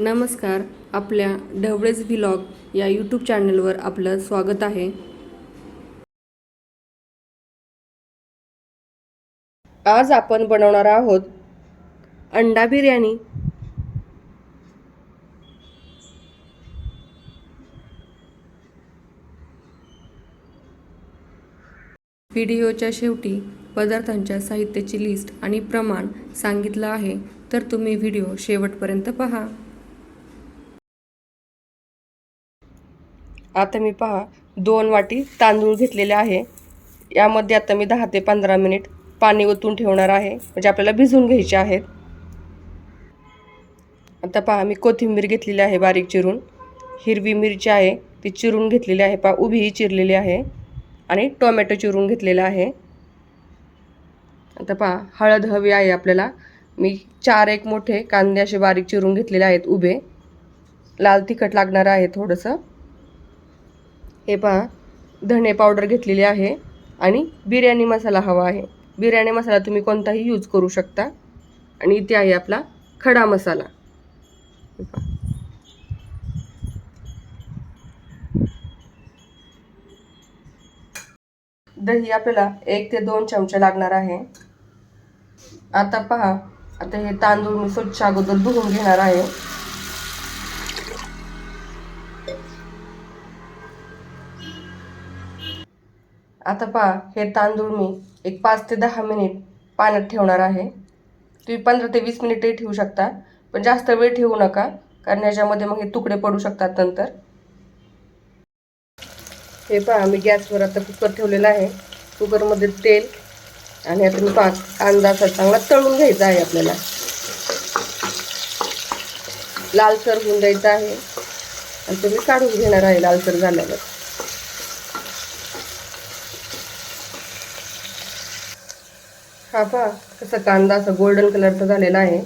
नमस्कार. आपल्या ढवळेच व्लॉग या यूट्यूब चॅनलवर आपलं स्वागत आहे. आज आपण बनवणार आहोत अंडा बिर्याणी. व्हिडिओच्या शेवटी पदार्थांच्या साहित्याची लिस्ट आणि प्रमाण सांगितलं आहे, तर तुम्ही व्हिडिओ शेवटपर्यंत पहा. आता मी 2 वाटी तांदूळ घेतलेले आहे. यामध्ये आता मी 10 ते 15 मिनिट पाणी ओतून ठेवणार आहे, म्हणजे आपल्याला भिजवून घ्यायचे आहेत. आता मी कोथिंबीर घेतलेली आहे बारीक चिरून. हिरवी मिरची आहे ती चिरून घेतलेली आहे, उभीही चिरलेली आहे. आणि टोमॅटो चिरून घेतलेला आहे. आता हळद हवी आहे आपल्याला. मी 4 मोठे कांदे असे बारीक चिरून घेतलेले आहेत उभे. लाल तिखट लागणार आहे थोडंसं. हे धणे पावडर घेतलेली आहे आणि बिर्याणी मसाला हवा आहे. बिर्याणी मसाला तुम्ही कोणताही यूज करू शकता. आणि इथे आहे आपला खडा मसाला. दही आपल्याला 1 ते 2 चमचे लागणार आहे. आता हे तांदूळ मी स्वच्छ अगोदर धुवून घेणार आहे. आता हे तांदूळ मी एक 5 ते 10 मिनिट पाण्यात ठेवणार आहे. तुम्ही 15 ते 20 मिनिटही ठेवू शकता, पण जास्त वेळ ठेवू नका, कारण ह्याच्यामध्ये मग हे तुकडे पडू शकतात नंतर. हे मी गॅसवर आता कुकर ठेवलेला आहे. कुकरमध्ये तेल आणि आता मी कांदा असा चांगला तळून घ्यायचा आहे आपल्याला. लालसर होऊन द्यायचा आहे आणि ते मी काढून घेणार आहे लालसर झाल्यावर. कसा कांदा असा गोल्डन कलरचा झालेला आहे.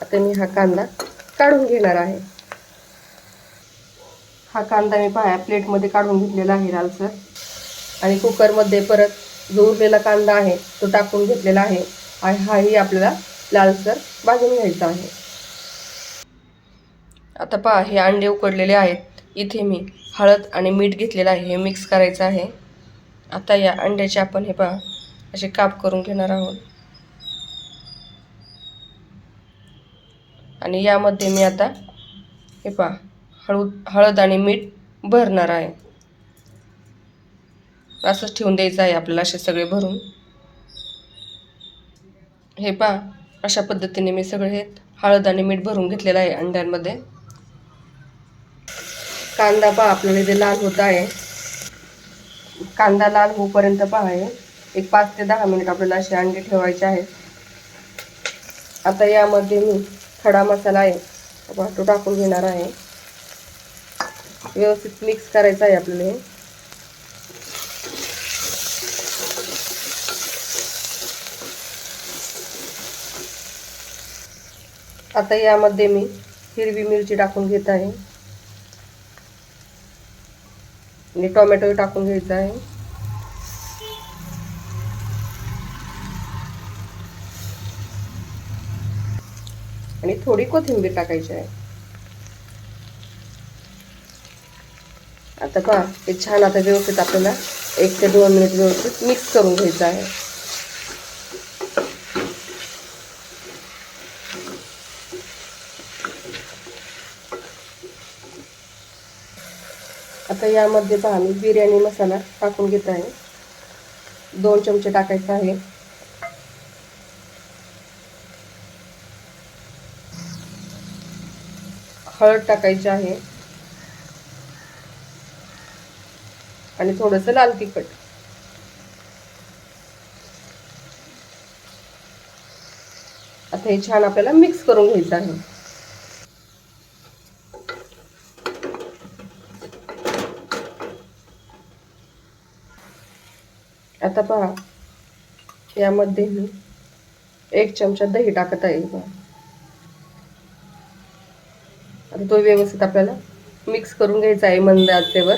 आता मी हा कांदा काढून घेणार आहे. हा कांदा मी प्लेटमध्ये काढून घेतलेला आहे लालसर. आणि कुकरमध्ये परत जो उरलेला कांदा आहे तो टाकून घेतलेला आहे. आणि हाही आपल्याला लालसर भाजून घ्यायचा आहे. आता हे अंडे उकडलेले आहेत. इथे मी हळद आणि मीठ घेतलेलं आहे, हे मिक्स करायचं आहे. आता या अंड्याचे आपण हे असे काप करून घेणार आहोत. आणि यामध्ये मी आता हे हळद आणि मीठ भरणार आहे. असंच ठेवून द्यायचं आहे आपल्याला असे सगळे भरून. हे अशा पद्धतीने मी सगळे हळद आणि मीठ भरून घेतलेलं आहे अंड्यांमध्ये. कांदा आपल्याला इथे लाल होत आहे. कांदा लाल होईपर्यंत एक 5 ते 10 मिनिट आपल्याला असे अंडे ठेवायचे आहेत. आता यामध्ये मी खडा मसाला आहे तो टाकून घेणार आहे. व्यवस्थित मिक्स करायचं आहे आपल्याला. आता यामध्ये मी हिरवी मिरची टाकून घेत आहे आणि टोमॅटो टाकून घ्यायचा आहे. आणि थोडी कोथिंबीर टाकायची आहे. आता हे छान आता व्यवस्थित आपल्याला 1 ते 2 मिनिट व्यवस्थित मिक्स करून घ्यायचं आहे. आता यामध्ये मी बिर्याणी मसाला टाकून घेत आहे. 2 चमचे टाकायचा आहे. हळद टाकायची आहे आणि थोडंसं लाल तिखट. आता हे छान आपल्याला मिक्स करून घ्यायचं आहे. आता यामध्ये मी 1 चमचा दही टाकत आहे. आता तो व्यवस्थित आपल्याला मिक्स करून घ्यायचा आहे मंद आचेवर.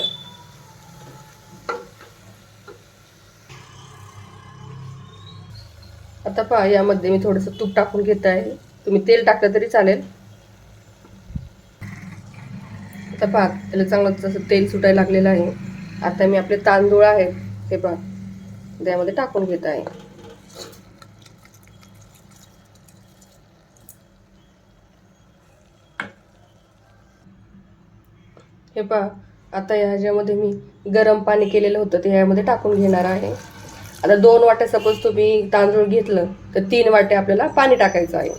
आता यामध्ये मी थोडंसं तूप टाकून घेत आहे. तुम्ही तेल टाकलं तरी चालेल. आता पहा त्याला चांगलं तसं तेल सुटायला लागलेलं आहे. आता मी आपले तांदूळ आहेत हे पहा त्यामध्ये टाकून घेत आहे. हे पहा आता ह्याच्यामध्ये मी गरम पाणी केलेलं होतं ते ह्यामध्ये टाकून घेणार आहे. आता 2 वाट्या सपोज तुम्ही तांदूळ घेतलं तर 3 वाट्या आपल्याला पाणी टाकायचं आहे.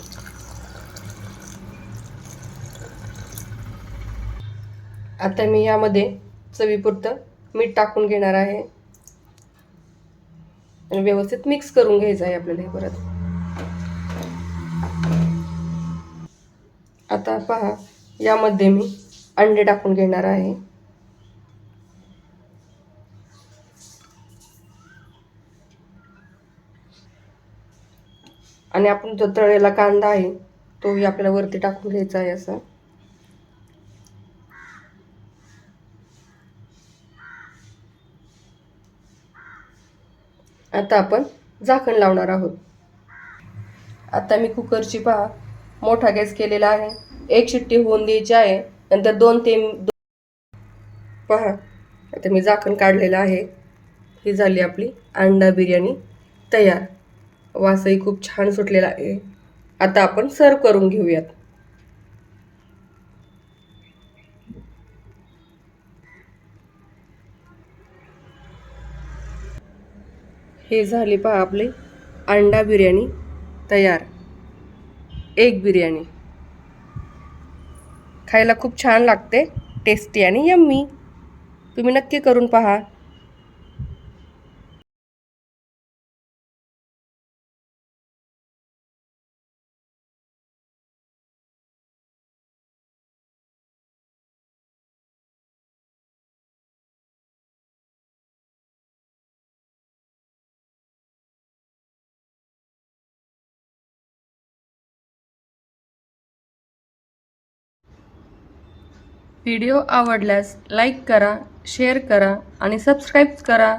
आता मी यामध्ये चवीपुरतं मीठ टाकून घेणार आहे आणि व्यवस्थित मिक्स करून घ्यायचं आहे आपल्याला हे परत. आता पहा यामध्ये मी अंडे टाकून घेणार आहे. आणि आपण जो तळलेला कांदा आहे तोही आपल्याला वरती टाकून घ्यायचा आहे असं. आता आपण झाकण लावणार आहोत. आता मी कुकरची पहा मोठा गॅस केलेला आहे. 1 शिट्टी होऊन द्यायची आहे. नंतर 2 ते पहा आता मी झाकण काढलेलं आहे. ही झाली आपली अंडा बिर्याणी तयार. वासही खूप छान सुटलेला आहे. आता आपण सर्व करून घेऊयात. हे झाली पहा आपली अंडा बिर्याणी तयार. एग बिर्याणी खायला खूप छान लागते, टेस्टी आणि यम्मी. तुम्ही नक्की करून पहा. व्हिडिओ आवडल्यास लाईक करा, शेअर करा आणि सबस्क्राईब करा.